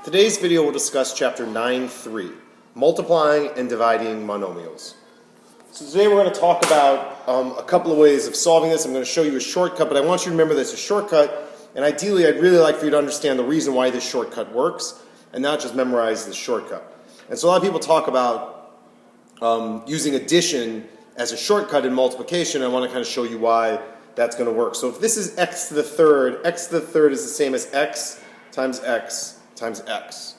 Today's video will discuss chapter 9.3, multiplying and dividing monomials. So today we're going to talk about a couple of ways of solving this. I'm going to show you a shortcut, but I want you to remember that it's a shortcut, and ideally I'd really like for you to understand the reason why this shortcut works, and not just memorize the shortcut. And so a lot of people talk about using addition as a shortcut in multiplication. I want to kind of show you why that's going to work. So if this is x to the third is the same as x times x times x.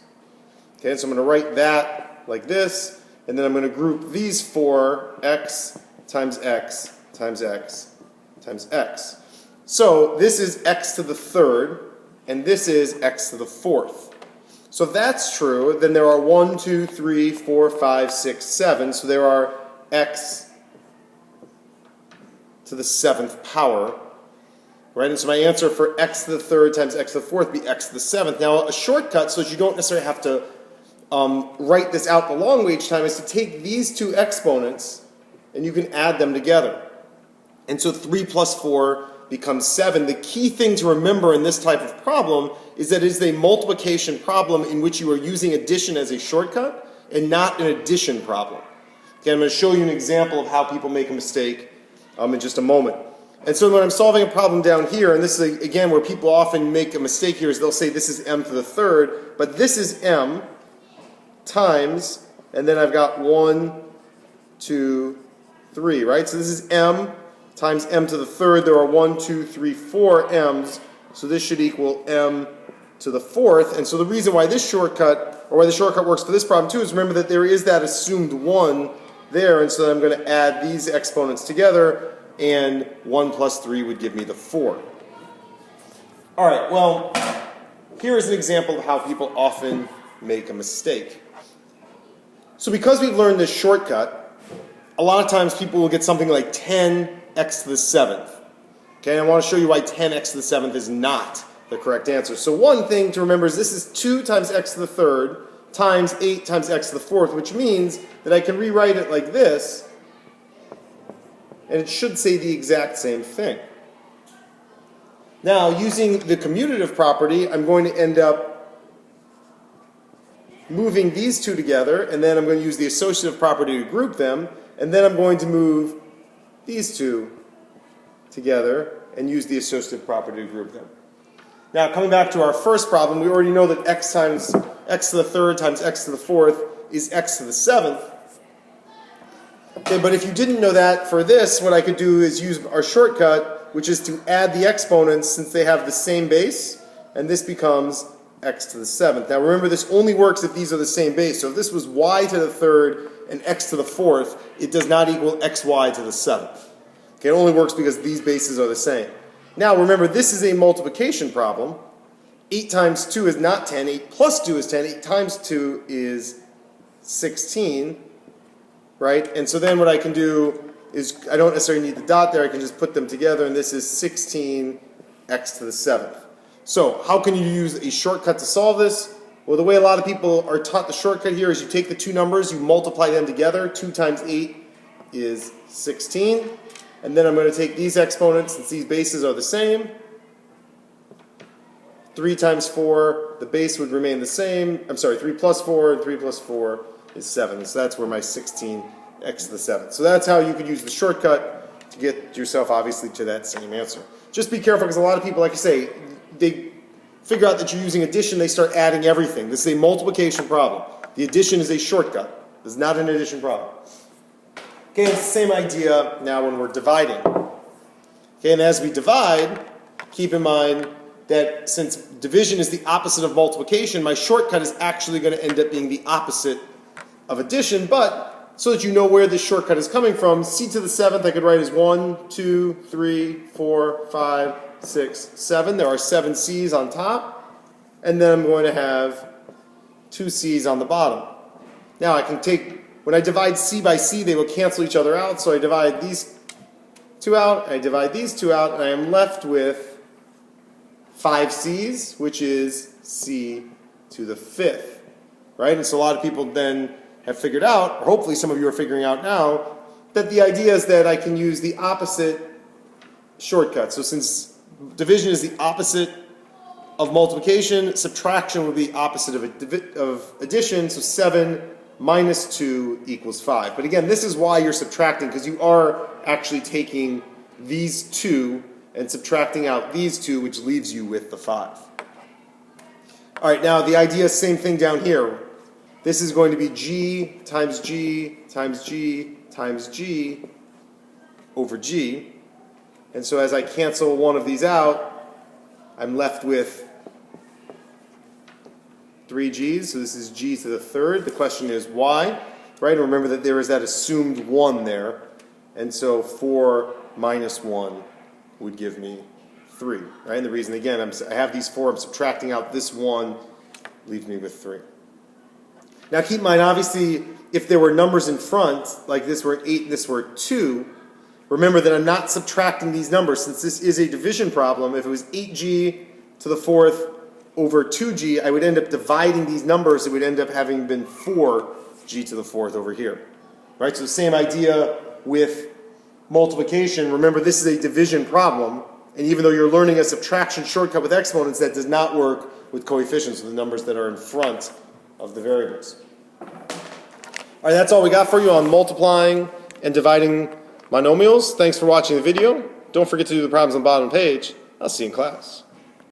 Okay, so I'm going to write that like this, and then I'm going to group these four, x times x times x times x. So this is x to the third, and this is x to the fourth. So if that's true, then there are 1, 2, 3, 4, 5, 6, 7. So there are x to the seventh power. Right? And so my answer for x to the third times x to the fourth would be x to the seventh. Now a shortcut, so that you don't necessarily have to write this out the long way each time, is to take these two exponents and you can add them together. And so 3 plus 4 becomes 7. The key thing to remember in this type of problem is that it is a multiplication problem in which you are using addition as a shortcut and not an addition problem. Okay, I'm going to show you an example of how people make a mistake in just a moment. And so when I'm solving a problem down here, and this is again where people often make a mistake here, is they'll say this is m to the third, but this is m times, and then I've got 1, 2, 3, right? So this is m times m to the third. There are 1, 2, 3, 4 m's, so this should equal m to the fourth. And so the reason why this shortcut, or why the shortcut works for this problem too, is remember that there is that assumed 1 there, and so I'm going to add these exponents together, and 1 plus 3 would give me the 4. All right, well, here is an example of how people often make a mistake. So because we've learned this shortcut, a lot of times people will get something like 10x to the seventh. Okay, and I want to show you why 10x to the seventh is not the correct answer. So one thing to remember is this is 2 times x to the third times 8 times x to the fourth, which means that I can rewrite it like this, and it should say the exact same thing. Now, using the commutative property, I'm going to end up moving these two together, and then I'm going to use the associative property to group them, and then I'm going to move these two together and use the associative property to group them. Now, coming back to our first problem, we already know that x times x to the third times x to the fourth is x to the seventh. Okay, but if you didn't know that, for this, what I could do is use our shortcut, which is to add the exponents since they have the same base, and this becomes x to the seventh. Now remember, this only works if these are the same base. So if this was y to the third and x to the fourth, it does not equal xy to the seventh. Okay, it only works because these bases are the same. Now remember, this is a multiplication problem. 8 times 2 is not 10. 8 plus 2 is 10. 8 times 2 is 16. Right? And so then what I can do is, I don't necessarily need the dot there, I can just put them together, and this is 16x to the seventh. So how can you use a shortcut to solve this? Well, the way a lot of people are taught the shortcut here is you take the two numbers, you multiply them together. 2 times 8 is 16. And then I'm going to take these exponents, since these bases are the same. 3 times 4, the base would remain the same. I'm sorry, 3 plus 4, and 3 plus 4 is 7. So that's where my 16x to the 7th. So that's how you could use the shortcut to get yourself, obviously, to that same answer. Just be careful, because a lot of people, like I say, they figure out that you're using addition, they start adding everything. This is a multiplication problem. The addition is a shortcut. This is not an addition problem. Okay, it's the same idea now when we're dividing. Okay, and as we divide, keep in mind that since division is the opposite of multiplication, my shortcut is actually going to end up being the opposite of addition, but so that you know where this shortcut is coming from, c to the seventh I could write as 1, 2, 3, 4, 5, 6, 7. There are 7 c's on top, and then I'm going to have 2 c's on the bottom. Now I can take, when I divide c by c, they will cancel each other out, so I divide these two out, I divide these two out, and I am left with 5 c's, which is c to the fifth. Right? And so a lot of people then have figured out, or hopefully some of you are figuring out now, that the idea is that I can use the opposite shortcut. So since division is the opposite of multiplication, subtraction would be opposite of addition, so 7 minus 2 equals 5. But again, this is why you're subtracting, because you are actually taking these two and subtracting out these two, which leaves you with the 5. All right, now the idea, same thing down here. This is going to be g times g times g times g over g. And so as I cancel one of these out, I'm left with 3g's. So this is g to the third. The question is why, right? And remember that there is that assumed 1 there. And so 4 minus 1 would give me 3, right? And the reason, again, I have these 4, I'm subtracting out this 1, leaves me with 3. Now keep in mind, obviously, if there were numbers in front, like this were 8 and this were 2, remember that I'm not subtracting these numbers. Since this is a division problem, if it was 8g to the 4th over 2g, I would end up dividing these numbers. It would end up having been 4g to the 4th over here, right? So the same idea with multiplication. Remember, this is a division problem, and even though you're learning a subtraction shortcut with exponents, that does not work with coefficients, with the numbers that are in front of the variables. All right, that's all we got for you on multiplying and dividing monomials. Thanks for watching the video. Don't forget to do the problems on the bottom page. I'll see you in class.